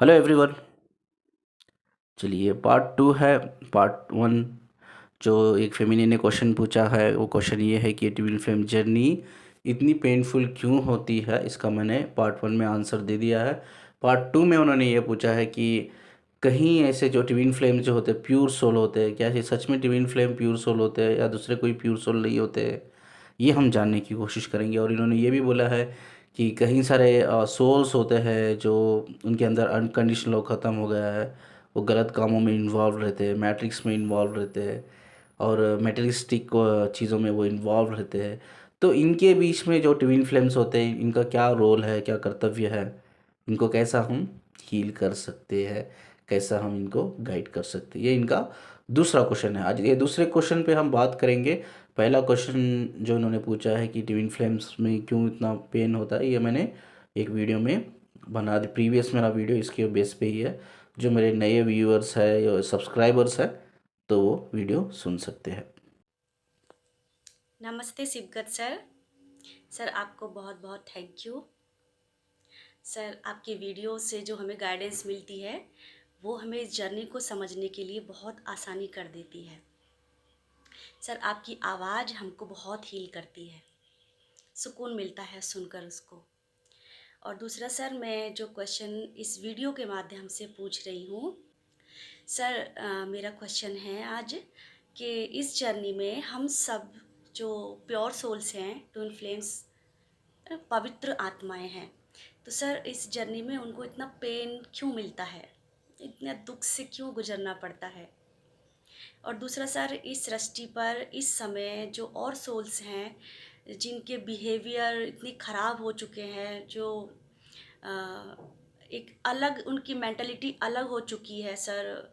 Hello everyone. चलिए part two है। Part one जो एक फेमिनी ने क्वेश्चन पूछा है, वो क्वेश्चन ये है कि ट्विन फ्लेम जर्नी इतनी पेनफुल क्यों होती है। इसका मैंने पार्ट वन में आंसर दे दिया है। पार्ट टू में उन्होंने ये पूछा है कि कहीं ऐसे जो ट्विन फ्लेम जो होते हैं प्योर सोल होते हैं क्या, ये सच में ट्विन फ्लेम प्योर सोल होते हैं या दूसरे कोई प्योर सोल नहीं होते हैं, ये हम जानने की कोशिश करेंगे। और इन्होंने ये भी बोला है कि कहीं सारे सोल्स होते हैं जो उनके अंदर अनकंडीशनल लव ख़त्म हो गया है, वो गलत कामों में इन्वॉल्व रहते हैं, मैट्रिक्स में इन्वॉल्व रहते हैं और मेटेरियलिस्टिक चीज़ों में वो इन्वॉल्व रहते हैं। तो इनके बीच में जो ट्विन फ्लेम्स होते हैं, इनका क्या रोल है, क्या कर्तव्य है, इनको कैसा हम हील कर सकते हैं, कैसा हम इनको गाइड कर सकते हैं, ये इनका दूसरा क्वेश्चन है। आज ये दूसरे क्वेश्चन पे हम बात करेंगे। पहला क्वेश्चन जो उन्होंने पूछा है कि ट्विन फ्लेम्स में क्यों इतना पेन होता है, ये मैंने एक वीडियो में बना दी। प्रीवियस मेरा वीडियो इसके बेस पे ही है। जो मेरे नए व्यूअर्स है या सब्सक्राइबर्स है तो वो वीडियो सुन सकते हैं। नमस्ते शिवगत सर। सर आपको बहुत बहुत थैंक यू। सर आपकी वीडियो से जो हमें गाइडेंस मिलती है वो हमें इस जर्नी को समझने के लिए बहुत आसानी कर देती है। सर आपकी आवाज़ हमको बहुत हील करती है, सुकून मिलता है सुनकर उसको। और दूसरा सर, मैं जो क्वेश्चन इस वीडियो के माध्यम से पूछ रही हूँ सर, मेरा क्वेश्चन है आज कि इस जर्नी में हम सब जो प्योर सोल्स हैं, ट्विन फ्लेम्स, पवित्र आत्माएं हैं, तो सर इस जर्नी में उनको इतना पेन क्यों मिलता है, इतना दुख से क्यों गुजरना पड़ता है। और दूसरा सर, इस सृष्टि पर इस समय जो और सोल्स हैं जिनके बिहेवियर इतने ख़राब हो चुके हैं, जो एक अलग उनकी मेंटलिटी अलग हो चुकी है सर,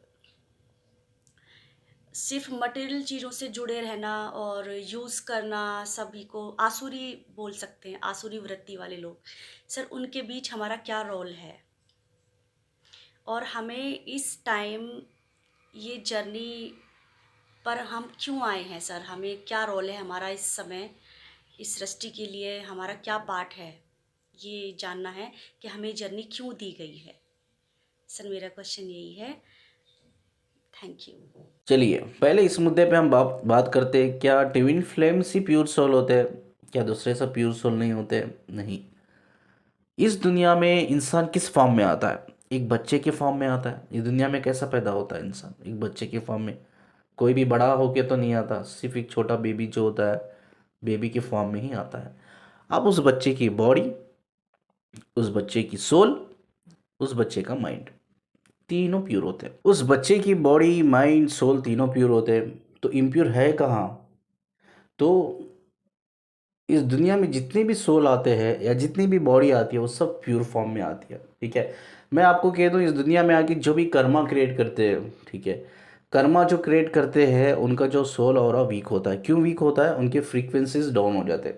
सिर्फ मटेरियल चीज़ों से जुड़े रहना और यूज़ करना, सभी को आसुरी बोल सकते हैं, आसुरी वृत्ति वाले लोग। सर उनके बीच हमारा क्या रोल है और हमें इस टाइम ये जर्नी पर हम क्यों आए हैं सर, हमें क्या रोल है हमारा इस समय, इस सृष्टि के लिए हमारा क्या पार्ट है, ये जानना है कि हमें जर्नी क्यों दी गई है। सर मेरा क्वेश्चन यही है। Thank you. चलिए पहले इस मुद्दे पे हम बात करते हैं, क्या ट्विन फ्लेम्स ही प्योर सोल होते हैं, क्या दूसरे सब प्योर सोल नहीं होते। नहीं। इस दुनिया में इंसान किस फॉर्म में आता है, एक बच्चे के फॉर्म में आता है। इस दुनिया में कैसा पैदा होता है इंसान, एक बच्चे के फॉर्म में। कोई भी बड़ा होके तो नहीं आता, सिर्फ एक छोटा बेबी जो होता है, बेबी के फॉर्म में ही आता है। अब उस बच्चे की बॉडी, उस बच्चे की सोल, उस बच्चे का माइंड, तीनों प्योर होते हैं। उस बच्चे की बॉडी माइंड सोल तीनों प्योर होते हैं, तो इम्प्योर है कहाँ। तो इस दुनिया में जितने भी सोल आते हैं या जितनी भी बॉडी आती है वो सब प्योर फॉर्म में आती है। ठीक है। मैं आपको कह दूँ, इस दुनिया में आके जो भी कर्मा क्रिएट करते हैं, ठीक है, कर्मा जो क्रिएट करते हैं उनका जो सोल और वीक होता है। क्यों वीक होता है, उनके फ्रीक्वेंसीज डाउन हो जाते हैं।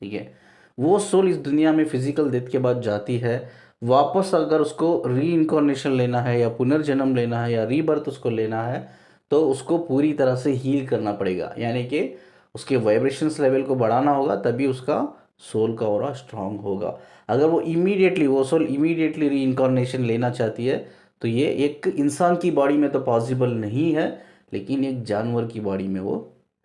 ठीक है। वो सोल इस दुनिया में फिजिकल डेथ के बाद जाती है, वापस अगर उसको री इनकारनेशन लेना है या पुनर्जन्म लेना है या रीबर्थ उसको लेना है, तो उसको पूरी तरह से हील करना पड़ेगा। यानी कि उसके वाइब्रेशंस लेवल को बढ़ाना होगा, तभी उसका सोल का ऑरा स्ट्रांग होगा। अगर वो सोल इमीडिएटली री इनकारनेशन लेना चाहती है, तो ये एक इंसान की बॉडी में तो पॉसिबल नहीं है, लेकिन एक जानवर की बॉडी में वो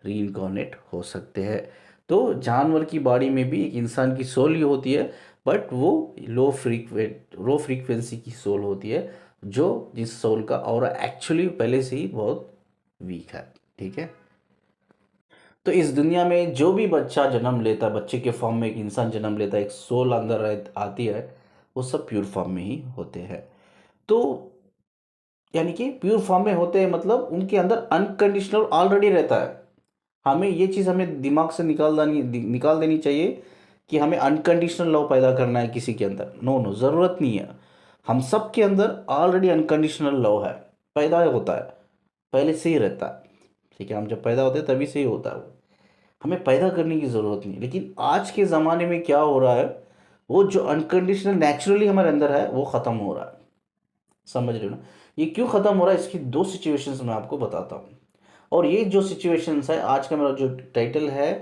री इनकारनेट हो सकते हैं। तो जानवर की बॉडी में भी एक इंसान की सोल ही होती है, बट वो लो फ्रीक्वेंसी की सोल होती है, जो जिस सोल का ऑरा एक्चुअली पहले से ही बहुत वीक है। ठीक है। तो इस दुनिया में जो भी बच्चा जन्म लेता है, बच्चे के फॉर्म में एक इंसान जन्म लेता है, एक सोल अंदर आती है, वो सब प्योर फॉर्म में ही होते हैं। तो यानी कि प्योर फॉर्म में होते हैं मतलब उनके अंदर अनकंडीशनल ऑलरेडी रहता है। हमें ये चीज़ हमें दिमाग से निकाल देनी चाहिए कि हमें अनकंडीशनल लव पैदा करना है किसी के अंदर। नो नो, ज़रूरत नहीं है। हम सब के अंदर ऑलरेडी अनकंडीशनल लव है, पैदा होता है, पहले से ही रहता है। ठीक है। हम जब पैदा होते हैं तभी से ही होता है वो, हमें पैदा करने की ज़रूरत नहीं। लेकिन आज के ज़माने में क्या हो रहा है, वो जो अनकंडीशनल नेचुरली हमारे अंदर है वो ख़त्म हो रहा है। समझ रहे हो ना। ये क्यों ख़त्म हो रहा है, इसकी दो सिचुएशंस मैं आपको बताता हूँ। और ये जो सिचुएशंस है, आज का मेरा जो टाइटल है,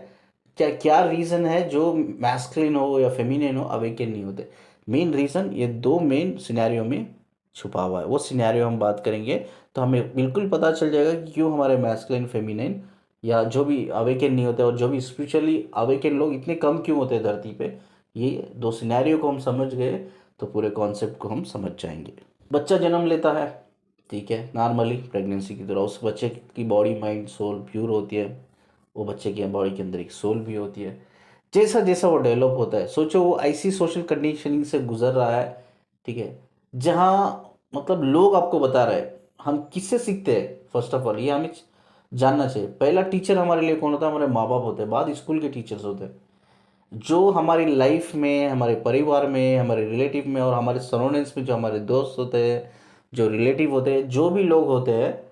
क्या क्या रीज़न है जो मैस्कुलिन हो या फेमिनिन हो अवेकन नहीं होते। मेन रीज़न ये दो मेन सिनेरियो में छुपा हुआ है, वो सिनेरियो हम बात करेंगे। तो हमें बिल्कुल पता चल जाएगा कि क्यों हमारे मैस्कुलिन फेमिनिन या जो भी अवेकन नहीं होते और जो भी स्पिरिचुअली अवेकन लोग इतने कम क्यों होते हैं धरती पे। ये दो सिनेरियो को हम समझ गए तो पूरे कॉन्सेप्ट को हम समझ जाएंगे। बच्चा जन्म लेता है, ठीक है, नॉर्मली प्रेगनेंसी की तरह। उस बच्चे की बॉडी माइंड सोल प्योर होती है, वो बच्चे की बॉडी के अंदर एक सोल भी होती है। जैसा जैसा वो डेवलप होता है, सोचो वो ऐसी सोशल कंडीशनिंग से गुजर रहा है, ठीक है, जहाँ मतलब लोग आपको बता रहे हैं। हम किससे सीखते हैं? फर्स्ट ऑफ ऑल ये हमें जानना चाहिए। पहला टीचर हमारे लिए कौन होता है? हमारे माँ बाप होते हैं, बाद स्कूल के टीचर्स होते हैं। जो हमारी लाइफ में, हमारे परिवार में, हमारे रिलेटिव में और हमारे सराउंडिंग्स में जो हमारे दोस्त होते हैं, जो रिलेटिव होते हैं, जो भी लोग होते हैं,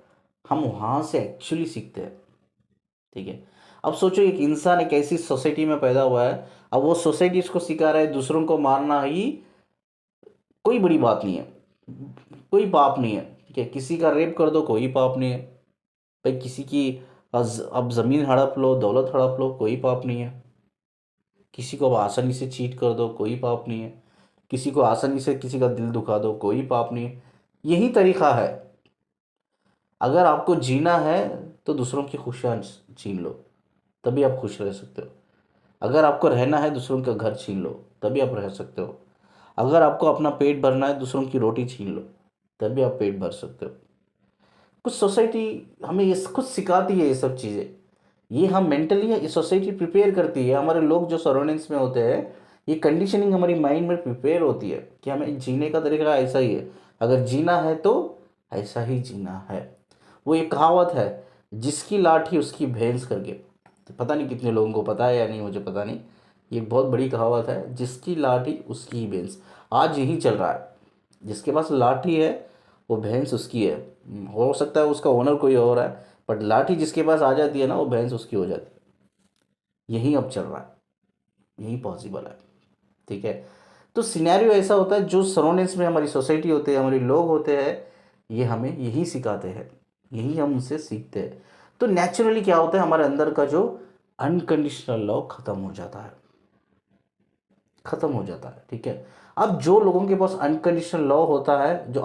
हम वहाँ से एक्चुअली सीखते हैं, ठीक है। अब सोचो एक इंसान एक ऐसी सोसाइटी में पैदा हुआ है, अब वो सोसाइटी इसको सिखा रहा है दूसरों को मारना ही कोई बड़ी बात नहीं है, कोई पाप नहीं है, ठीक है। किसी का रेप कर दो, कोई पाप नहीं है भाई। किसी की अब ज़मीन हड़प लो, दौलत हड़प लो, कोई पाप नहीं है। किसी को अब आसानी से चीट कर दो, कोई पाप नहीं है। किसी को आसानी से किसी का दिल दुखा दो, कोई पाप नहीं है। यही तरीका है। अगर आपको जीना है तो दूसरों की खुशियाँ छीन लो, तभी आप खुश रह सकते हो। अगर आपको रहना है दूसरों का घर छीन लो, तभी आप रह सकते हो। अगर आपको अपना पेट भरना है दूसरों की रोटी छीन लो, तभी आप पेट भर सकते हो। कुछ सोसाइटी हमें ये खुद सिखाती है ये सब चीज़ें। ये हम मेंटली ये सोसाइटी प्रिपेयर करती है। हमारे लोग जो सराउंडिंग्स में होते हैं, ये कंडीशनिंग हमारी माइंड में प्रिपेयर होती है कि हमें जीने का तरीका ऐसा ही है। अगर जीना है तो ऐसा ही जीना है। वो एक कहावत है, जिसकी लाठी उसकी भैंस करके। तो पता नहीं कितने लोगों को पता है या नहीं, मुझे पता नहीं। ये बहुत बड़ी कहावत है, जिसकी लाठी उसकी ही भैंस। आज यही चल रहा है, जिसके पास लाठी है वो भैंस उसकी है। हो सकता है उसका ओनर कोई और है, बट लाठी जिसके पास आ जाती है ना, वो भैंस उसकी हो जाती है। यही अब चल रहा है, यही पॉसिबल है, ठीक है। तो सिनेरियो ऐसा होता है, जो सराउंडिंग्स में हमारी सोसाइटी होते हैं, हमारे लोग होते हैं, ये हमें यही सिखाते हैं, यही हम उनसे सीखते हैं। तो नेचुरली क्या होता है, हमारे अंदर का जो अनकंडीशनल लव खत्म हो जाता है, खत्म हो जाता है, ठीक है। अब जो लोगों के पास अनकंडीशनल लव होता है, जो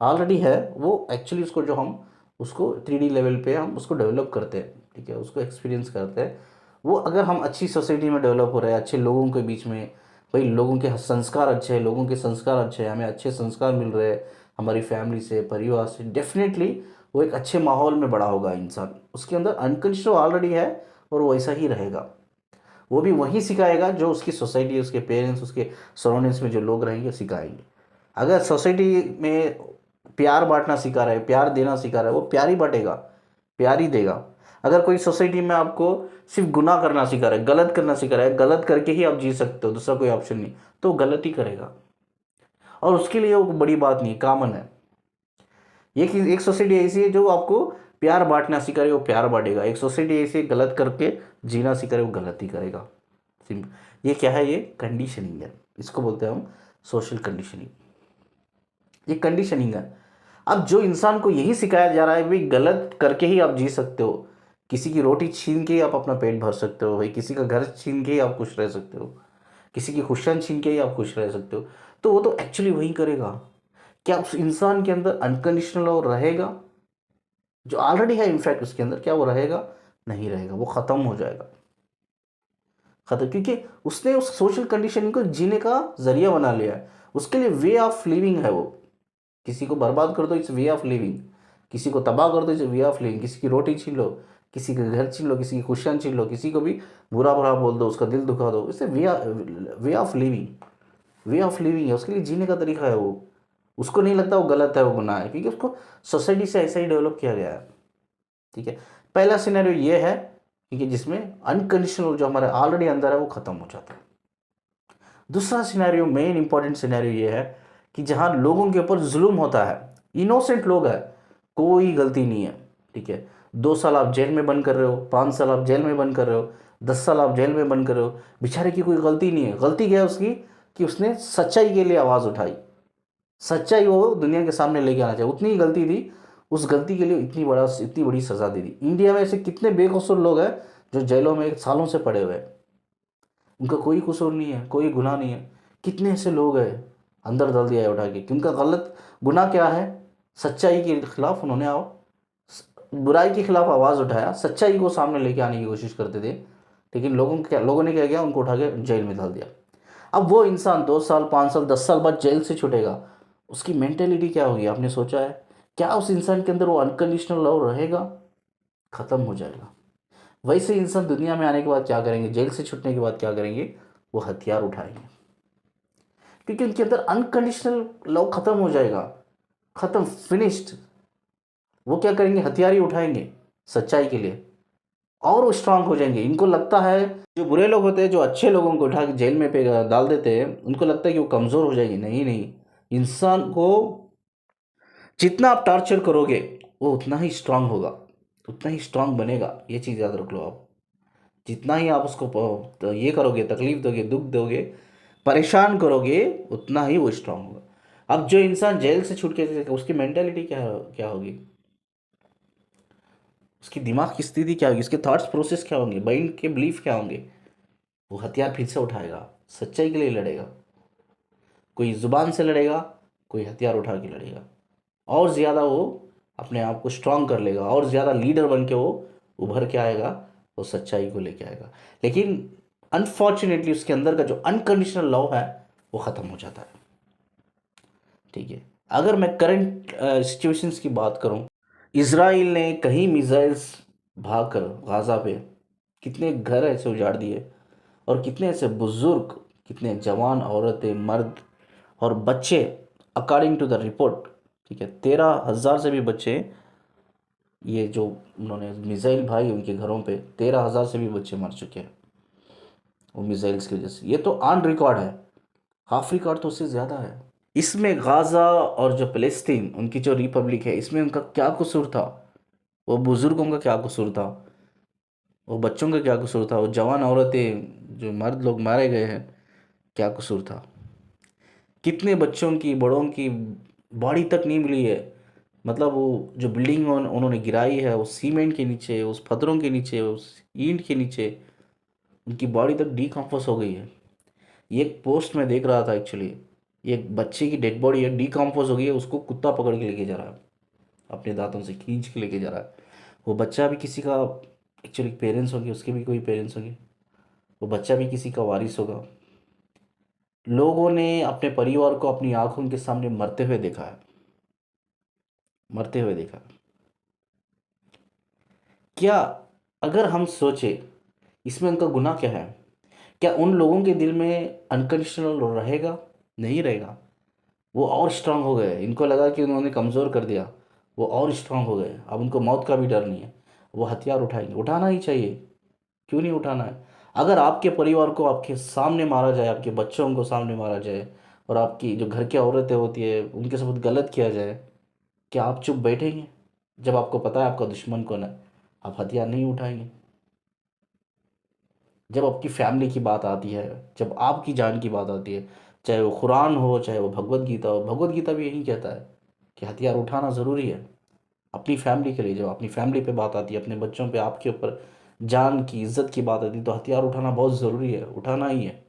ऑलरेडी है वो एक्चुअली उसको जो हम उसको 3D लेवल पे हम उसको डेवलप करते हैं, ठीक है, उसको एक्सपीरियंस करते हैं। वो अगर हम अच्छी सोसाइटी में डेवलप हो रहे हैं, अच्छे लोगों के बीच में, भाई लोगों के संस्कार अच्छे हैं, लोगों के संस्कार अच्छे हैं, हमें अच्छे संस्कार मिल रहे हैं हमारी फैमिली से, परिवार से, डेफिनेटली वो एक अच्छे माहौल में बड़ा होगा इंसान। उसके अंदर अनकंडीशनल ऑलरेडी है और वो वैसा ही रहेगा। वो भी वही सिखाएगा जो उसकी सोसाइटी, उसके पेरेंट्स, उसके सराउंडिंग्स में जो लोग रहेंगे सिखाएंगे। अगर सोसाइटी में प्यार बांटना सिखा रहा है, प्यार देना सिखा रहा है, वो प्यार ही बांटेगा, प्यार ही देगा। अगर कोई सोसाइटी में आपको सिर्फ गुनाह करना सिखा रहा है, गलत करना सिखा रहा है, गलत करके ही आप जी सकते हो, दूसरा कोई ऑप्शन नहीं, तो वो गलत ही करेगा। और उसके लिए वो बड़ी बात नहीं, कॉमन है। एक सोसाइटी ऐसी है जो आपको प्यार बांटना सिखा रही है, वो प्यार बांटेगा। एक सोसाइटी ऐसी है गलत करके जीना सिखा रही है, वो गलत ही करेगा। सिंपल। ये क्या है? ये कंडीशनिंग है, इसको बोलते हैं हम सोशल कंडीशनिंग। ये कंडीशनिंग है। अब जो इंसान को यही सिखाया जा रहा है, भाई गलत करके ही आप जी सकते हो, किसी की रोटी छीन के ही आप अपना पेट भर सकते हो, भाई किसी का घर छीन के ही आप खुश रह सकते हो, किसी की खुशियाँ छीन के ही आप खुश रह सकते हो, तो वो तो एक्चुअली वही करेगा। क्या उस इंसान के अंदर अनकंडीशनल लव रहेगा जो ऑलरेडी है? इनफैक्ट उसके अंदर क्या वो रहेगा? नहीं रहेगा, वो ख़त्म हो जाएगा, खत्म। क्योंकि उसने उस सोशल कंडीशनिंग को जीने का जरिया बना लिया है, उसके लिए वे ऑफ लिविंग है वो। किसी को बर्बाद कर दो, इट्स वे ऑफ लिविंग। किसी को तबाह कर दो, इट्स वे ऑफ लिविंग। किसी की रोटी छीन लो, किसी के घर छीन लो, किसी की खुशियाँ छीन लो, किसी को भी बुरा बुरा बोल दो, उसका दिल दुखा दो, इससे way of living, way of living है। उसके लिए जीने का तरीका है वो। उसको नहीं लगता वो गलत है, वो गुनाह है, क्योंकि उसको सोसाइटी से ऐसा ही डेवलप किया गया है, ठीक है। पहला सिनेरियो ये है, ठीक है, जिसमें अनकंडीशनल जो हमारे ऑलरेडी अंदर है वो खत्म हो जाता है। दूसरा सिनेरियो, मेन इंपॉर्टेंट सिनेरियो ये है कि जहाँ लोगों के ऊपर जुल्म होता है, इनोसेंट लोग हैं, कोई गलती नहीं है, ठीक है। 2 साल आप जेल में बंद कर रहे हो, 5 साल आप जेल में बंद कर रहे हो, 10 साल आप जेल में बंद कर रहे हो, बेचारे की कोई गलती नहीं है। गलती क्या है उसकी? कि उसने सच्चाई के लिए आवाज़ उठाई, सच्चाई वो दुनिया के सामने लेके आना चाहिए, उतनी ही गलती थी। उस गलती के लिए इतनी बड़ी सज़ा दे दी। इंडिया में ऐसे कितने बेकसूर लोग हैं जो जेलों में सालों से पड़े हुए हैं, उनका कोई कसूर नहीं है, कोई गुनाह नहीं है। कितने ऐसे लोग हैं, अंदर डाल दिया है उठा के, कि उनका गलत गुनाह क्या है, सच्चाई के खिलाफ उन्होंने आओ बुराई के खिलाफ आवाज़ उठाया, सच्चाई को सामने लेके आने की कोशिश करते थे, लेकिन लोगों ने क्या किया, उनको उठा के जेल में डाल दिया। अब वो इंसान 2 साल 5 साल 10 साल बाद जेल से छूटेगा, उसकी मेंटेलिटी क्या होगी, आपने सोचा है? क्या उस इंसान के अंदर वो अनकंडीशनल लव रहेगा? ख़त्म हो जाएगा। वैसे इंसान दुनिया में आने के बाद क्या करेंगे, जेल से छूटने के बाद क्या करेंगे, वो हथियार उठाएंगे, क्योंकि उनके अंदर अनकंडीशनल लव ख़त्म हो जाएगा, ख़त्म, फिनिश्ड। वो क्या करेंगे, हथियार ही उठाएंगे सच्चाई के लिए, और वो स्ट्रांग हो जाएंगे। इनको लगता है, जो बुरे लोग होते हैं जो अच्छे लोगों को उठा के जेल में पे डाल देते हैं, उनको लगता है कि वो कमज़ोर हो जाएगी। नहीं नहीं, इंसान को जितना आप टॉर्चर करोगे वो उतना ही स्ट्रांग होगा, उतना ही स्ट्रांग बनेगा। ये चीज़ याद रख लो आप। जितना ही आप उसको तो ये करोगे, तकलीफ दोगे, दुख दोगे, परेशान करोगे, उतना ही वो स्ट्रांग होगा। अब जो इंसान जेल से छूट के, उसकी मेंटेलिटी क्या होगी, उसकी दिमाग की स्थिति क्या होगी, उसके थॉट्स प्रोसेस क्या होंगे, माइंड के बिलीफ क्या होंगे? वो हथियार फिर से उठाएगा, सच्चाई के लिए लड़ेगा। कोई ज़ुबान से लड़ेगा, कोई हथियार उठा के लड़ेगा, और ज़्यादा वो अपने आप को स्ट्रांग कर लेगा, और ज़्यादा लीडर बन के वो उभर के आएगा, वो सच्चाई को लेके आएगा। लेकिन अनफॉर्चुनेटली उसके अंदर का जो अनकंडीशनल लव है वो ख़त्म हो जाता है। ठीक है, अगर मैं करंट सिचुएशंस की बात करूं, इसराइल ने कई मिसाइल्स भाग कर गाज़ा पे कितने घर ऐसे उजाड़ दिए, और कितने ऐसे बुज़ुर्ग, कितने जवान औरतें, मर्द और बच्चे, अकॉर्डिंग टू द रिपोर्ट, ठीक है, 13,000 से भी बच्चे, ये जो उन्होंने मिसाइल भाई उनके घरों पे, 13,000 से भी बच्चे मर चुके हैं वो मिसाइल्स की वजह से। ये तो ऑन रिकॉर्ड है, हाफ रिकॉर्ड तो उससे ज़्यादा है। इसमें गाज़ा और जो फ़लस्तीन, उनकी जो रिपब्लिक है, इसमें उनका क्या कसूर था? वो बुज़ुर्गों का क्या कसूर था? वो बच्चों का क्या कसूर था? वो जवान औरतें, जो मर्द लोग मारे गए हैं, क्या कसूर था? कितने बच्चों की, बड़ों की बॉडी तक नहीं मिली है। मतलब वो जो बिल्डिंग उन्होंने गिराई है, वो सीमेंट के नीचे, उस पत्थरों के नीचे, उस ईंट के नीचे उनकी बॉडी तक डीकम्पोज हो गई है। ये एक पोस्ट में देख रहा था एक्चुअली, ये एक बच्चे की डेड बॉडी है, डीकम्पोज हो गई है, उसको कुत्ता पकड़ के लेके जा रहा है, अपने दांतों से खींच के लेके जा रहा है। वो बच्चा भी किसी का एक्चुअली पेरेंट्स होंगे, उसके भी कोई पेरेंट्स होंगे, वो बच्चा भी किसी का वारिस होगा। लोगों ने अपने परिवार को अपनी आंखों के सामने मरते हुए देखा है, मरते हुए देखा। क्या, अगर हम सोचे, इसमें उनका गुनाह क्या है? क्या उन लोगों के दिल में अनकंडीशनल रहेगा? नहीं रहेगा। वो और स्ट्रांग हो गए, इनको लगा कि उन्होंने कमज़ोर कर दिया, वो और स्ट्रांग हो गए। अब उनको मौत का भी डर नहीं है, वो हथियार उठाएंगे। उठाना ही चाहिए, क्यों नहीं उठाना है? अगर आपके परिवार को आपके सामने मारा जाए, आपके बच्चों को सामने मारा जाए, और आपकी जो घर की औरतें होती है उनके साथ गलत किया जाए, क्या आप चुप बैठेंगे? जब आपको पता है आपका दुश्मन कौन है, आप हथियार नहीं उठाएंगे। जब आपकी फैमिली की बात आती है, जब आपकी जान की बात आती है, चाहे वो कुरान हो, चाहे वो भगवत गीता हो, भगवत गीता भी यही कहता है कि हथियार उठाना ज़रूरी है अपनी फैमिली के लिए। जब अपनी फैमिली पे बात आती है, अपने बच्चों पे, आपके ऊपर जान की, इज्जत की बात आती है, तो हथियार उठाना बहुत ज़रूरी है, उठाना ही है,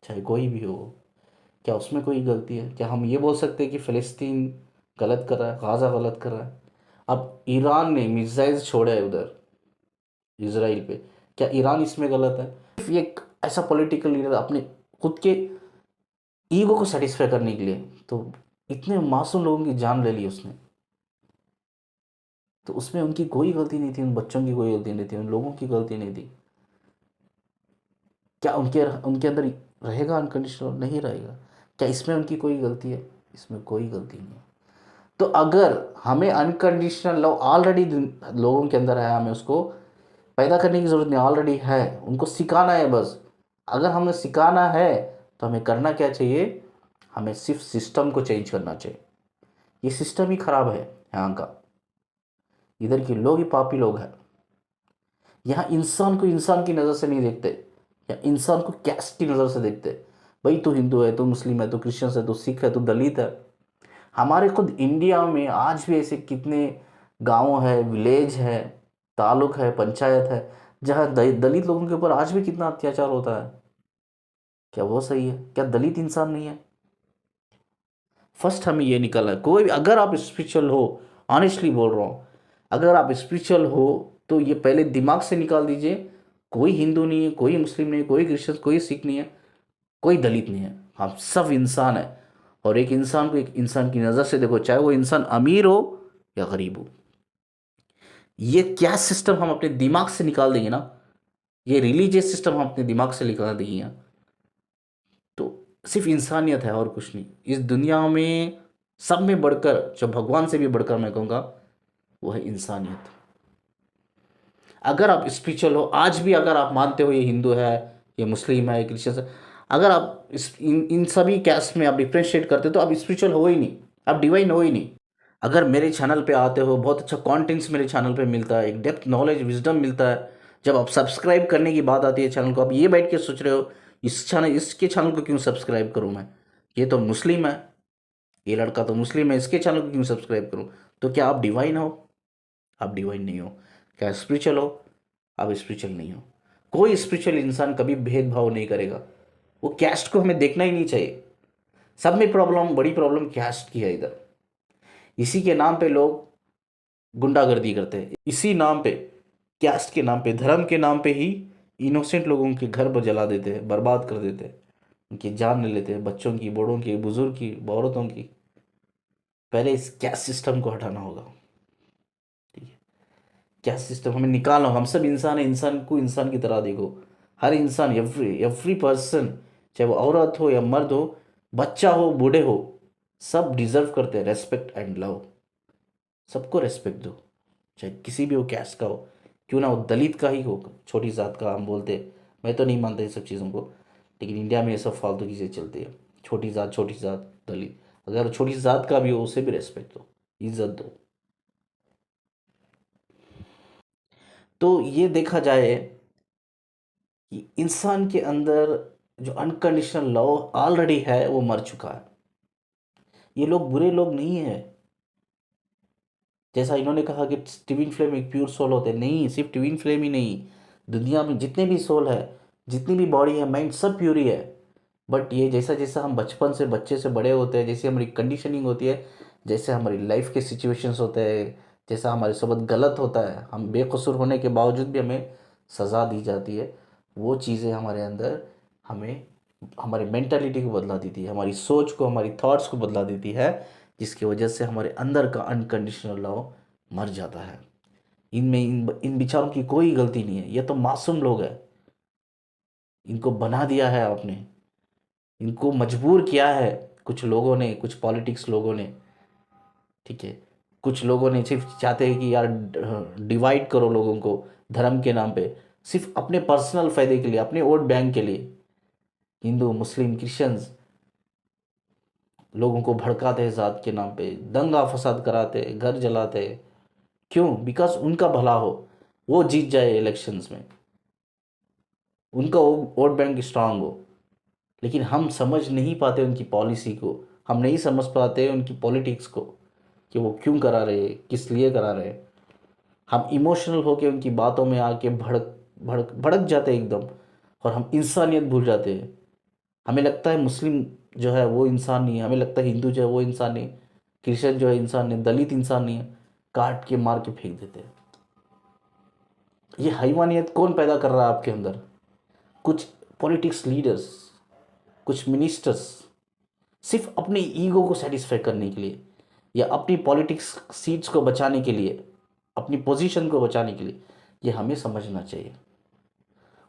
चाहे कोई भी हो। क्या उसमें कोई गलती है? क्या हम ये बोल सकते हैं कि फ़लस्तीन गलत कर रहा है, गाज़ा गलत कर रहा है? अब ईरान ने मिसाइल छोड़ा है उधर इसराइल पे, क्या ईरान इसमें गलत है? सिर्फ ये एक ऐसा पॉलिटिकल लीडर अपने खुद के ईगो को सेटिस्फाई करने के लिए, तो इतने मासूम लोगों की जान ले ली उसने। तो उसमें उनकी कोई गलती नहीं थी, उन बच्चों की कोई गलती नहीं थी, उन लोगों की गलती नहीं थी। क्या उनके उनके अंदर रहेगा अनकंडीशनल? नहीं रहेगा। क्या इसमें उनकी कोई गलती है? इसमें कोई गलती नहीं है। तो अगर हमें अनकंडीशनल लव ऑलरेडी लोगों के अंदर है, हमें उसको पैदा करने की ज़रूरत नहीं, ऑलरेडी है, उनको सिखाना है बस। अगर हमें सिखाना है तो हमें करना क्या चाहिए? हमें सिर्फ सिस्टम को चेंज करना चाहिए। ये सिस्टम ही ख़राब है यहाँ का, इधर के लोग ही पापी लोग हैं। यहाँ इंसान को इंसान की नज़र से नहीं देखते, या इंसान को कैस्ट की नज़र से देखते। भाई तू हिंदू है, तू मुस्लिम है, तू क्रिश्चियन है, तू सिख है, तू दलित है। हमारे खुद इंडिया में आज भी ऐसे कितने गांव है, विलेज है, तालुक है, पंचायत है, जहाँ दलित लोगों के ऊपर आज भी कितना अत्याचार होता है। क्या वो सही है? क्या दलित इंसान नहीं है? फर्स्ट हमें ये निकालना है। कोई भी अगर आप स्पिरिचुअल हो, ऑनेस्टली बोल रहा हूँ, अगर आप स्पिरिचुअल हो तो ये पहले दिमाग से निकाल दीजिए। कोई हिंदू नहीं है, कोई मुस्लिम नहीं है, कोई क्रिश्चियन, कोई सिख नहीं है, कोई दलित नहीं है, हम सब इंसान है। और एक इंसान को एक इंसान की नज़र से देखो, चाहे वो इंसान अमीर हो या गरीब हो। ये क्या सिस्टम हम अपने दिमाग से निकाल देंगे ना, ये रिलीजियस सिस्टम हम अपने दिमाग से निकाल देंगे ना, तो सिर्फ इंसानियत है और कुछ नहीं। इस दुनिया में सब में बढ़कर, जो भगवान से भी बढ़कर मैं कहूँगा, वो है इंसानियत। अगर आप स्पिरिचुअल हो, आज भी अगर आप मानते हो ये हिंदू है, ये मुस्लिम है, ये क्रिश्चियन है, अगर आप इन सभी कैस्ट में आप डिफ्रेंशिएट करते हो तो आप स्पिरिचुअल हो ही नहीं, आप डिवाइन हो ही नहीं। अगर मेरे चैनल पे आते हो, बहुत अच्छा कंटेंट्स मेरे चैनल पे मिलता है, एक डेप्थ नॉलेज विजडम मिलता है। जब आप सब्सक्राइब करने की बात आती है चैनल को, आप ये बैठ के सोच रहे हो इसके चैनल को क्यों सब्सक्राइब करूँ मैं, ये तो मुस्लिम है, ये लड़का तो मुस्लिम है, इसके चैनल को क्यों सब्सक्राइब करूँ। तो क्या आप डिवाइन हो? आप डिवाइन नहीं हो। क्या स्पिरिचुअल हो? आप स्पिरिचुअल नहीं हो। कोई स्पिरिचुअल इंसान कभी भेदभाव नहीं करेगा। वो कैस्ट को हमें देखना ही नहीं चाहिए। सब में प्रॉब्लम, बड़ी प्रॉब्लम कैस्ट की है इधर। इसी के नाम पे लोग गुंडागर्दी करते हैं, इसी नाम पे, कैस्ट के नाम पे, धर्म के नाम पे ही इनोसेंट लोगों के घर पर जला देते हैं, बर्बाद कर देते हैं, उनकी जान ले लेते हैं, बच्चों की, बूढ़ों की, बुजुर्ग की, औरतों की। पहले इस कैस्ट सिस्टम को हटाना होगा। ठीक है, कैस्ट सिस्टम हमें निकालना होगा। हम सब इंसान है, इंसान को इंसान की तरह देखो। हर इंसान, एवरी पर्सन, चाहे वो औरत हो या मर्द हो, बच्चा हो, बूढ़े हो, सब डिजर्व करते हैं रेस्पेक्ट एंड लव। सबको रेस्पेक्ट दो, चाहे किसी भी वो कैस्ट का हो, क्यों ना वो दलित का ही हो, छोटी जात का हम बोलते हैं। मैं तो नहीं मानता ये सब चीज़ों को, लेकिन इंडिया में ये सब फालतू चीज़ें चलती है। छोटी जात, दलित, अगर छोटी जात का भी हो उसे भी रेस्पेक्ट दो, इज्जत दो। तो ये देखा जाए कि इंसान के अंदर जो अनकंडीशनल लव ऑलरेडी है वो मर चुका है। ये लोग बुरे लोग नहीं है। जैसा इन्होंने कहा कि ट्विन फ्लेम एक प्योर सोल होते हैं, नहीं, सिर्फ ट्विन फ्लेम ही नहीं, दुनिया में जितने भी सोल है, जितनी भी बॉडी है, माइंड, सब प्योर ही है। बट ये जैसा जैसा हम बचपन से, बच्चे से बड़े होते हैं, जैसे हमारी कंडीशनिंग होती है, जैसे हमारी लाइफ के सिचुएशंस होते हैं, जैसा हमारे साथ गलत होता है, हम बेकसूर होने के बावजूद भी हमें सज़ा दी जाती है, वो चीज़ें हमारे अंदर हमें हमारी मेंटालिटी को बदला देती है, हमारी सोच को, हमारी थॉट्स को बदला देती है, जिसकी वजह से हमारे अंदर का अनकंडीशनल लव मर जाता है। इनमें इन बेचारों की कोई गलती नहीं है, ये तो मासूम लोग हैं। इनको बना दिया है आपने, इनको मजबूर किया है कुछ लोगों ने, कुछ पॉलिटिक्स लोगों ने। ठीक है, कुछ लोगों ने सिर्फ चाहते हैं कि यार डिवाइड करो लोगों को धर्म के नाम पे, सिर्फ अपने पर्सनल फायदे के लिए, अपने वोट बैंक के लिए। हिंदू, मुस्लिम, क्रिश्चियंस लोगों को भड़काते हैं जात के नाम पे, दंगा फसाद कराते, घर जलाते। क्यों? बिकॉज उनका भला हो, वो जीत जाए इलेक्शंस में, उनका वोट बैंक स्ट्रांग हो। लेकिन हम समझ नहीं पाते उनकी पॉलिसी को, हम नहीं समझ पाते उनकी पॉलिटिक्स को, कि वो क्यों करा रहे, किस लिए करा रहे। हम इमोशनल होके उनकी बातों में आके भड़क भड़क भड़क जाते हैं एकदम, और हम इंसानियत भूल जाते हैं। हमें लगता है मुस्लिम जो है वो इंसान नहीं है, हमें लगता है हिंदू जो है वो इंसान नहीं, क्रिश्चियन जो है इंसान नहीं, दलित इंसान नहीं है, काट के मार के फेंक देते हैं। ये हैवानियत कौन पैदा कर रहा है आपके अंदर? कुछ पॉलिटिक्स लीडर्स, कुछ मिनिस्टर्स, सिर्फ अपने ईगो को सेटिस्फाई करने के लिए, या अपनी पॉलिटिक्स सीट्स को बचाने के लिए, अपनी पोजीशन को बचाने के लिए, ये हमें समझना चाहिए।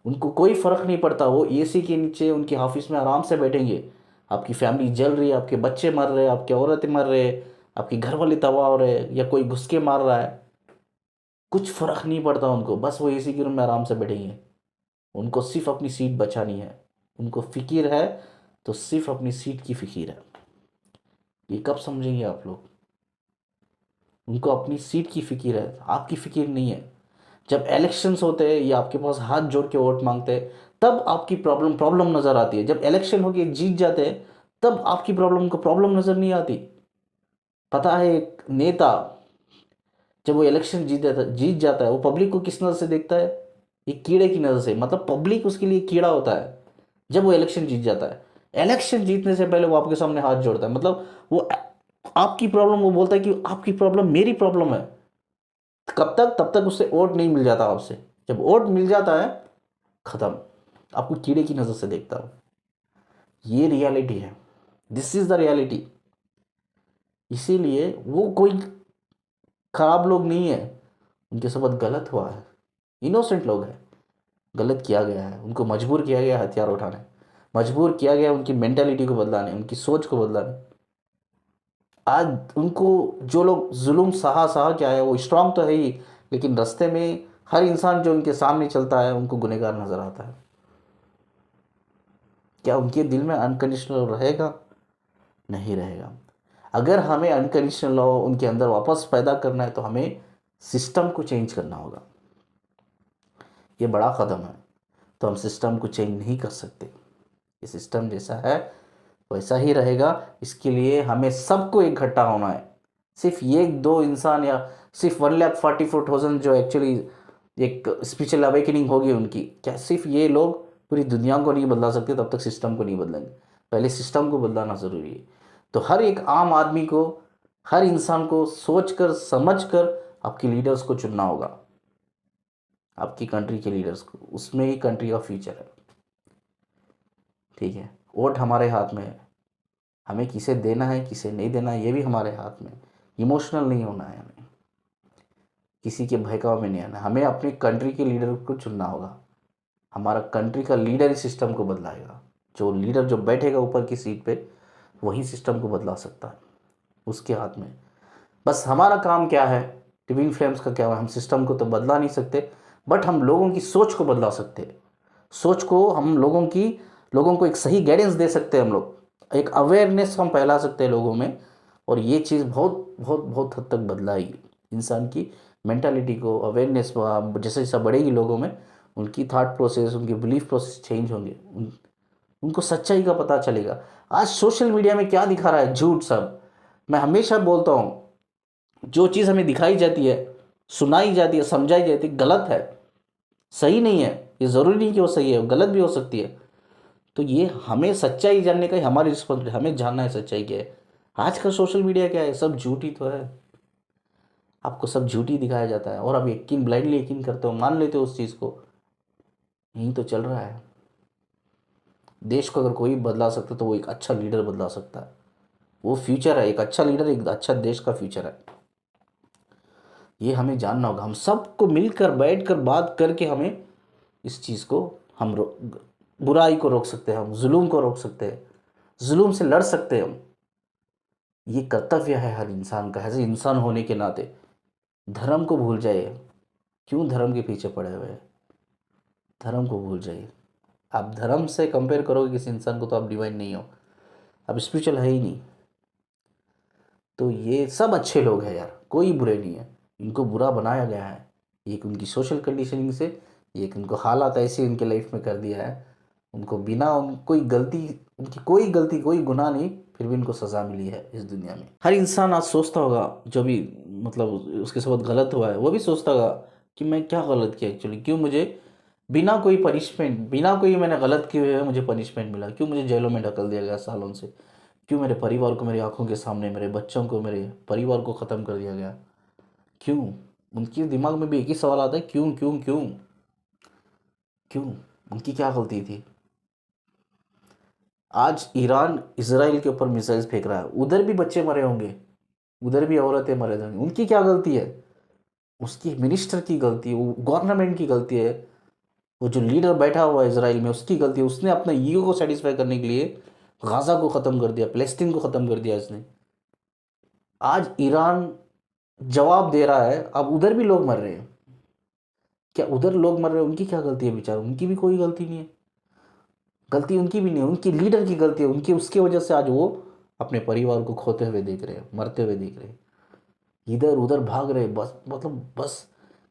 उनको कोई फ़र्क नहीं पड़ता, वो एसी के नीचे उनके ऑफिस में आराम से बैठेंगे, आपकी फैमिली जल रही है, आपके बच्चे मर रहे हैं, आपकी औरतें मर रहे हैं, आपके घर वाले तबाह हो रहे हैं, या कोई घुस के मार रहा है, कुछ फ़र्क नहीं पड़ता उनको। बस वो एसी के रूम में आराम से बैठेंगे, उनको सिर्फ अपनी सीट बचानी है। उनको फ़िक्र है तो सिर्फ अपनी सीट की फ़िक्र है। ये कब समझेंगे आप लोग? उनको अपनी सीट की फ़िक्र है, आपकी फ़िक्र नहीं है। जब इलेक्शंस होते हैं या आपके पास हाथ जोड़ के वोट मांगते हैं, तब आपकी प्रॉब्लम नज़र आती है। जब इलेक्शन होके जीत जाते हैं, तब आपकी प्रॉब्लम को प्रॉब्लम नज़र नहीं आती। पता है, एक नेता जब वो इलेक्शन जीत जाता है, वो पब्लिक को किस नज़र से देखता है? एक कीड़े की नज़र से, मतलब पब्लिक उसके लिए कीड़ा होता है। जब वो इलेक्शन जीत जाता है, इलेक्शन जीतने से पहले वो आपके सामने हाथ जोड़ता है, मतलब वो आपकी प्रॉब्लम, वो बोलता है कि आपकी प्रॉब्लम मेरी प्रॉब्लम है। कब तक? तब तक उससे वोट नहीं मिल जाता आपसे। जब वोट मिल जाता है, खत्म, आपको कीड़े की नज़र से देखता हूँ। ये रियलिटी है, दिस इज द रियलिटी। इसीलिए वो कोई खराब लोग नहीं है, उनके साथ गलत हुआ है, इनोसेंट लोग हैं, गलत किया गया है, उनको मजबूर किया गया हथियार उठाने, मजबूर किया गया उनकी मेंटालिटी को बदलाने, उनकी सोच को बदलाने। आज उनको जो लोग जुल्म सहा सहा क्या है, वो स्ट्रांग तो है ही, लेकिन रास्ते में हर इंसान जो उनके सामने चलता है उनको गुनहगार नजर आता है। क्या उनके दिल में अनकंडीशनल रहेगा? नहीं रहेगा। अगर हमें अनकंडीशनल लव उनके अंदर वापस पैदा करना है तो हमें सिस्टम को चेंज करना होगा। ये बड़ा कदम है, तो हम सिस्टम को चेंज नहीं कर सकते। ये सिस्टम जैसा है वैसा ही रहेगा। इसके लिए हमें सबको इकट्ठा होना है। सिर्फ ये दो इंसान या सिर्फ 1,44,000 जो एक्चुअली एक स्पिरिचुअल अवेकनिंग होगी उनकी, क्या सिर्फ ये लोग पूरी दुनिया को नहीं बदला सकते? तब तक सिस्टम को नहीं बदलेंगे। पहले सिस्टम को बदलाना ज़रूरी है। तो हर एक आम आदमी को, हर इंसान को सोच कर समझ कर आपके लीडर्स को चुनना होगा, आपकी कंट्री के लीडर्स को। उसमें ही कंट्री का फ्यूचर है। ठीक है, वोट हमारे हाथ में है, हमें किसे देना है किसे नहीं देना है ये भी हमारे हाथ में। इमोशनल नहीं होना है, हमें किसी के बहकाव में नहीं आना, हमें अपनी कंट्री के लीडर को चुनना होगा। हमारा कंट्री का लीडर ही सिस्टम को बदलाएगा। जो लीडर जो बैठेगा ऊपर की सीट पे, वही सिस्टम को बदला सकता है, उसके हाथ में। बस हमारा काम क्या है, ट्विन फ्लेम्स का क्या है, हम सिस्टम को तो बदला नहीं सकते, बट हम लोगों की सोच को बदला सकते हैं। सोच को हम लोगों को एक सही गाइडेंस दे सकते हैं। हम लोग एक अवेयरनेस हम फैला सकते हैं लोगों में, और ये चीज़ बहुत बहुत बहुत हद तक बदलाएगी इंसान की मेंटालिटी को। अवेयरनेस जैसे जैसा बढ़ेगी लोगों में, उनकी थॉट प्रोसेस, उनके बिलीफ प्रोसेस चेंज होंगे, उनको सच्चाई का पता चलेगा। आज सोशल मीडिया में क्या दिखा रहा है? झूठ सब। मैं हमेशा बोलता हूँ, जो चीज़ हमें दिखाई जाती है, सुनाई जाती है, समझाई जाती है, गलत है, सही नहीं है। ये ज़रूरी नहीं कि वो सही है, वो गलत भी हो सकती है। तो ये हमें सच्चाई जानने का ही हमारी रिस्पॉन्सिबिलिटी, हमें जानना है सच्चाई क्या है। आज का सोशल मीडिया क्या है? सब झूठ ही तो है। आपको सब झूठ ही दिखाया जाता है और आप यकीन, ब्लाइंडली यकीन करते हो, मान लेते हो उस चीज़ को। यही तो चल रहा है। देश को अगर कोई बदला सकता तो वो एक अच्छा लीडर बदला सकता है। वो फ्यूचर है, एक अच्छा लीडर एक अच्छा देश का फ्यूचर है। ये हमें जानना होगा। हम सबको मिलकर बैठकर बात करके हमें इस चीज़ को हम बुराई को रोक सकते हैं, हम जुल्म को रोक सकते हैं, जुल्म से लड़ सकते हैं हम। ये कर्तव्य है हर इंसान का, ऐसे इंसान होने के नाते। धर्म को भूल जाइए, क्यों धर्म के पीछे पड़े हुए हैं? धर्म को भूल जाइए। आप धर्म से कंपेयर करोगे किसी इंसान को तो आप डिवाइन नहीं हो, आप स्पिरिचुअल है ही नहीं। तो ये सब अच्छे लोग हैं यार, कोई बुरे नहीं है। इनको बुरा बनाया गया है, एक उनकी सोशल कंडीशनिंग से, एक उनको हालात ऐसे उनके लाइफ में कर दिया है। उनको बिना कोई गलती, उनकी कोई गलती कोई गुनाह नहीं, फिर भी उनको सज़ा मिली है इस दुनिया में। हर इंसान आज सोचता होगा, जो भी मतलब उसके साथ गलत हुआ है, वो भी सोचता होगा कि मैं क्या गलत किया एक्चुअली, क्यों मुझे बिना कोई पनिशमेंट, बिना कोई मैंने गलत किए हुए मुझे पनिशमेंट मिला, क्यों मुझे जेलों में ढकल दिया गया सालों से, क्यों मेरे परिवार को मेरी आंखों के सामने, मेरे बच्चों को, मेरे परिवार को ख़त्म कर दिया गया, क्यों? उनके दिमाग में भी एक ही सवाल आता है, क्यों क्यों क्यों क्यों? उनकी क्या गलती थी? आज ईरान इसराइल के ऊपर मिसाइल्स फेंक रहा है, उधर भी बच्चे मरे होंगे, उधर भी औरतें मरे होंगे, उनकी क्या गलती है? उसकी मिनिस्टर की गलती है, वो गवर्नमेंट की गलती है, वो जो लीडर बैठा हुआ है इसराइल में उसकी गलती है। उसने अपने ईगो को सेटिस्फाई करने के लिए गाज़ा को ख़त्म कर दिया, फ़लस्तीन को ख़त्म कर दिया इसने। आज ईरान जवाब दे रहा है, अब उधर भी लोग मर रहे हैं। क्या उधर लोग मर रहे हैं, उनकी क्या गलती है? बेचारा, उनकी भी कोई गलती नहीं है। गलती उनकी भी नहीं है, उनकी लीडर की गलती है। उनकी उसकी वजह से आज वो अपने परिवार को खोते हुए देख रहे हैं, मरते हुए देख रहे हैं, इधर उधर भाग रहे हैं। बस मतलब बस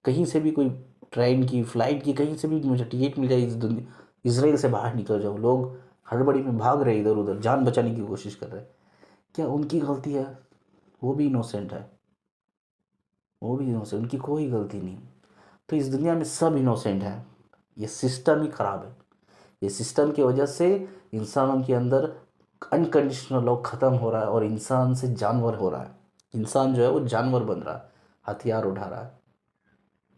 कहीं से भी कोई ट्रेन की, फ्लाइट की, कहीं से भी मुझे टिकट मिल जाए इस दुनिया, इसराइल से बाहर निकल जाओ। लोग हड़बड़ी में भाग रहे हैं, इधर उधर जान बचाने की कोशिश कर रहे हैं। क्या उनकी गलती है? वो भी इनोसेंट है, वो भी इनोसेंट, उनकी कोई गलती नहीं। तो इस दुनिया में सब इनोसेंट है। ये सिस्टम ही ख़राब है, ये सिस्टम की वजह से इंसानों के अंदर अनकंडीशनल लव ख़त्म हो रहा है और इंसान से जानवर हो रहा है। इंसान जो है वो जानवर बन रहा है, हथियार उठा रहा है,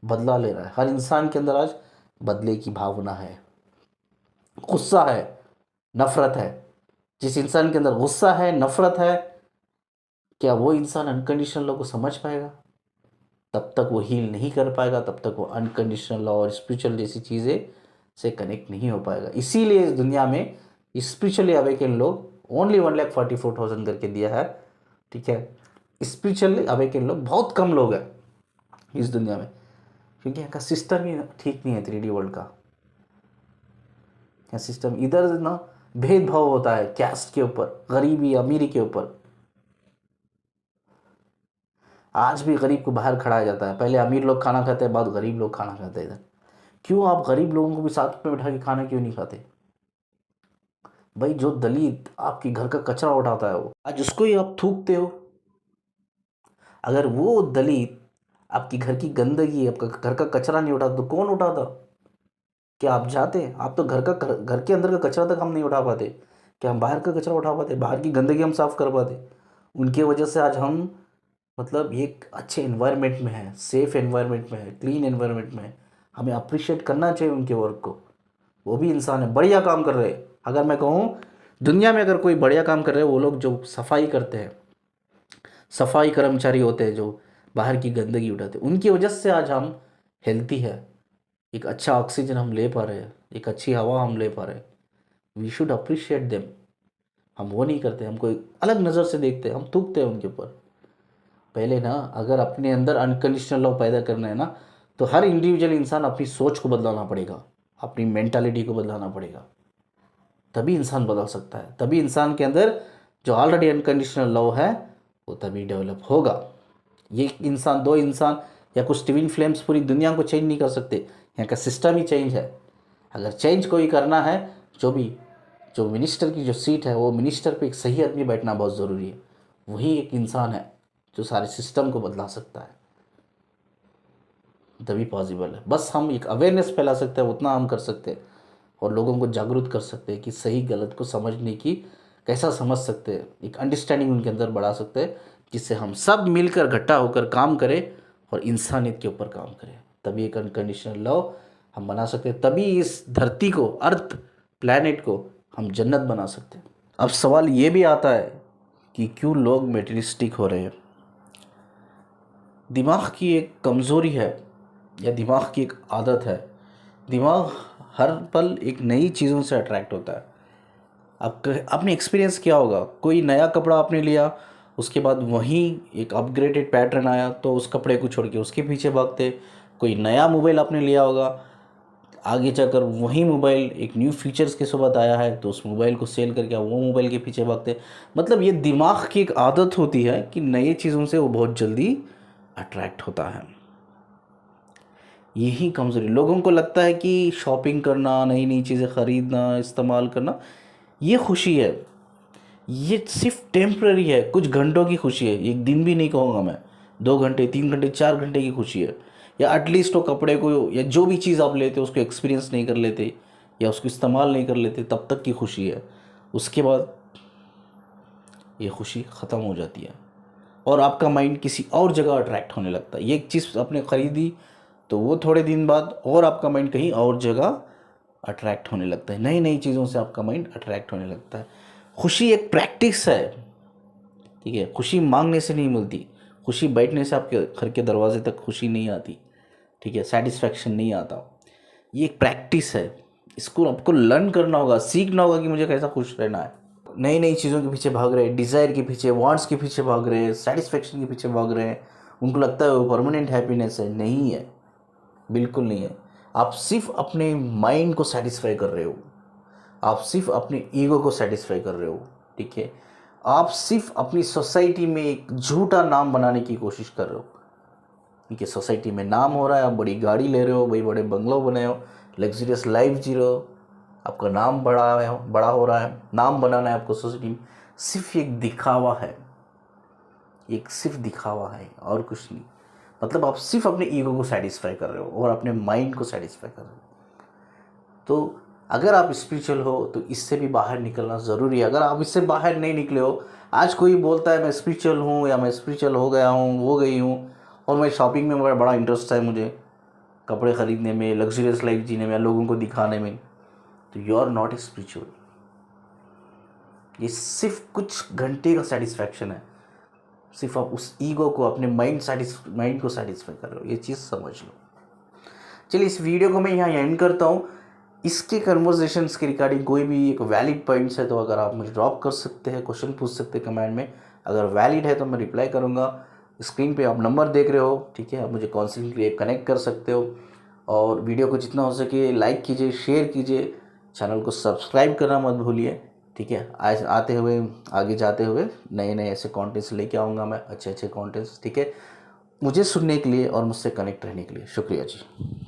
बदला ले रहा है। हर इंसान के अंदर आज बदले की भावना है, गुस्सा है, नफरत है। जिस इंसान के अंदर गुस्सा है, नफरत है, क्या वो इंसान अनकंडीशनल लव को समझ पाएगा? तब तक वो हील नहीं कर पाएगा, तब तक वो अनकंडीशनल लव और स्पिरिचुअल जैसी चीज़ें से कनेक्ट नहीं हो पाएगा। इसीलिए इस दुनिया में स्पिरिचुअली अवेकन लोग ओनली 1,44,000 करके दिया है, ठीक है। स्पिरिचुअली अवेकन लोग बहुत कम लोग हैं इस दुनिया में, क्योंकि यहाँ का सिस्टम ही ठीक नहीं है। 3D वर्ल्ड का यहाँ सिस्टम, इधर ना भेदभाव होता है कैस्ट के ऊपर, गरीबी अमीरी के ऊपर। आज भी गरीब को बाहर खड़ाया जाता है। पहले अमीर लोग खाना खाते हैं, बाद गरीब लोग खाना खाते हैं। इधर क्यों आप गरीब लोगों को भी साथ में बिठा के खाना क्यों नहीं खाते? भाई जो दलित आपके घर का कचरा उठाता है, वो आज उसको ही आप थूकते हो। अगर वो दलित आपकी घर की गंदगी, आपका घर का कचरा नहीं उठाता तो कौन उठाता? क्या आप जाते? आप तो घर के अंदर का कचरा तक हम नहीं उठा पाते, क्या हम बाहर का कचरा उठा पाते? बाहर की गंदगी हम साफ कर पाते? उनके वजह से आज हम मतलब एक अच्छे एनवायरनमेंट में है, सेफ एनवायरनमेंट में है, क्लीन एनवायरनमेंट में है। हमें अप्रिशिएट करना चाहिए उनके वर्क को। वो भी इंसान है, बढ़िया काम कर रहे हैं। अगर मैं कहूँ दुनिया में अगर कोई बढ़िया काम कर रहे हैं, वो लोग जो सफाई करते हैं, सफाई कर्मचारी होते हैं जो बाहर की गंदगी उठाते हैं, उनकी वजह से आज हम हेल्थी है, एक अच्छा ऑक्सीजन हम ले पा रहे हैं, एक अच्छी हवा हम ले पा रहे हैं। We should appreciate them. हम वो नहीं करते, हमको एक अलग नज़र से देखते हैं, हम थूकते हैं उनके ऊपर। पहले ना अगर अपने अंदर अनकंडीशनल लव पैदा करना है ना, तो हर इंडिविजुअल इंसान अपनी सोच को बदलाना पड़ेगा, अपनी मेंटालिटी को बदलाना पड़ेगा। तभी इंसान बदल सकता है, तभी इंसान के अंदर जो ऑलरेडी अनकंडीशनल लव है वो तभी डेवलप होगा। ये इंसान, दो इंसान या कुछ ट्विन फ्लेम्स पूरी दुनिया को चेंज नहीं कर सकते। यहाँ का सिस्टम ही चेंज है। अगर चेंज कोई करना है, जो मिनिस्टर की जो सीट है, वो मिनिस्टर पे एक सही आदमी बैठना बहुत ज़रूरी है। वही एक इंसान है जो सारे सिस्टम को बदला सकता है, तभी पॉसिबल है। बस हम एक अवेयरनेस फैला सकते हैं, उतना हम कर सकते हैं, और लोगों को जागरूक कर सकते हैं कि सही गलत को समझने की कैसा समझ सकते हैं, एक अंडरस्टैंडिंग उनके अंदर बढ़ा सकते हैं, जिससे हम सब मिलकर इकट्ठा होकर काम करें और इंसानियत के ऊपर काम करें। तभी एक अनकंडीशनल लव हम बना सकते हैं, तभी इस धरती को, अर्थ प्लैनेट को हम जन्नत बना सकते हैं। अब सवाल ये भी आता है कि क्यों लोग मेटेरियलिस्टिक हो रहे हैं। दिमाग की एक कमज़ोरी है या दिमाग की एक आदत है। दिमाग हर पल एक नई चीज़ों से अट्रैक्ट होता है। आपने एक्सपीरियंस किया होगा, कोई नया कपड़ा आपने लिया, उसके बाद वहीं एक अपग्रेडेड पैटर्न आया तो उस कपड़े को छोड़ के उसके पीछे भागते। कोई नया मोबाइल आपने लिया होगा, आगे जाकर वही मोबाइल एक न्यू फीचर्स के साथ आया है तो उस मोबाइल को सेल करके वो मोबाइल के पीछे भागते। मतलब ये दिमाग की एक आदत होती है कि नई चीज़ों से वो बहुत जल्दी अट्रैक्ट होता है। यही कमज़ोरी, लोगों को लगता है कि शॉपिंग करना, नई नई चीज़ें ख़रीदना, इस्तेमाल करना, ये खुशी है, ये सिर्फ टेम्पररी है, कुछ घंटों की खुशी है। एक दिन भी नहीं कहूँगा मैं, 2 घंटे, 3 घंटे, 4 घंटे की खुशी है। या एटलीस्ट वो कपड़े को या जो भी चीज़ आप लेते हो उसको एक्सपीरियंस नहीं कर लेते या उसको इस्तेमाल नहीं कर लेते, तब तक की खुशी है। उसके बाद ये खुशी ख़त्म हो जाती है और आपका माइंड किसी और जगह अट्रैक्ट होने लगता है। ये एक चीज़ आपने ख़रीदी तो वो थोड़े दिन बाद और आपका माइंड कहीं और जगह अट्रैक्ट होने लगता है, नई नई चीज़ों से आपका माइंड अट्रैक्ट होने लगता है। खुशी एक प्रैक्टिस है, ठीक है। खुशी मांगने से नहीं मिलती, खुशी बैठने से आपके घर के दरवाजे तक खुशी नहीं आती, ठीक है, सेटिस्फैक्शन नहीं आता। ये एक प्रैक्टिस है, इसको आपको लर्न करना होगा, सीखना होगा कि मुझे कैसा खुश रहना है। नई नई चीज़ों के पीछे भाग रहे हैं, डिज़ायर के पीछे, वांट्स के पीछे भाग रहे हैं, सेटिस्फैक्शन के पीछे भाग रहे हैं। उनको लगता है वो परमानेंट हैप्पीनेस है, नहीं है, बिल्कुल नहीं है। आप सिर्फ अपने माइंड को सेटिस्फाई कर रहे हो, आप सिर्फ अपने ईगो को सेटिस्फाई कर रहे हो, ठीक है। आप सिर्फ अपनी सोसाइटी में एक झूठा नाम बनाने की कोशिश कर रहे हो, ठीक है। सोसाइटी में नाम हो रहा है, आप बड़ी गाड़ी ले रहे हो, भाई बड़े बंगलों बने हो, लग्जरियस लाइफ जी रहे हो, आपका नाम बड़ा हो रहा है, नाम बनाना है आपको सोसाइटी में। सिर्फ एक दिखावा है, एक सिर्फ दिखावा है और कुछ नहीं। मतलब आप सिर्फ अपने ईगो को सेटिस्फाई कर रहे हो और अपने माइंड को सेटिस्फाई कर रहे हो। तो अगर आप स्पिरिचुअल हो तो इससे भी बाहर निकलना ज़रूरी है। अगर आप इससे बाहर नहीं निकले हो, आज कोई बोलता है मैं स्पिरिचुअल हूँ या मैं स्पिरिचुअल हो गया हूँ, हो गई हूँ, और मैं शॉपिंग में बड़ा इंटरेस्ट है मुझे, कपड़े ख़रीदने में, लग्जरियस लाइफ जीने में, लोगों को दिखाने में, तो यू आर नॉट स्पिरिचुअल। ये सिर्फ कुछ घंटे का सेटिस्फैक्शन है, सिर्फ आप उस ईगो को, अपने माइंड को सेटिस्फाई कर रहे हो, ये चीज़ समझ लो। चलिए इस वीडियो को मैं यहाँ एंड करता हूँ। इसके कन्वर्सेशंस के रिगार्डिंग कोई भी एक वैलिड पॉइंट्स है तो अगर आप मुझे ड्रॉप कर सकते हैं, क्वेश्चन पूछ सकते हैं कमेंट में। अगर वैलिड है तो मैं रिप्लाई करूँगा। स्क्रीन पे आप नंबर देख रहे हो, ठीक है, आप मुझे काउंसलिंग के लिए कनेक्ट कर सकते हो। और वीडियो को जितना हो सके लाइक कीजिए, शेयर कीजिए, चैनल को सब्सक्राइब करना मत भूलिए, ठीक है। आज आगे जाते हुए नए नए ऐसे कॉन्टेंट्स लेके आऊँगा मैं, अच्छे अच्छे कॉन्टेंट्स, ठीक है। मुझे सुनने के लिए और मुझसे कनेक्ट रहने के लिए शुक्रिया जी।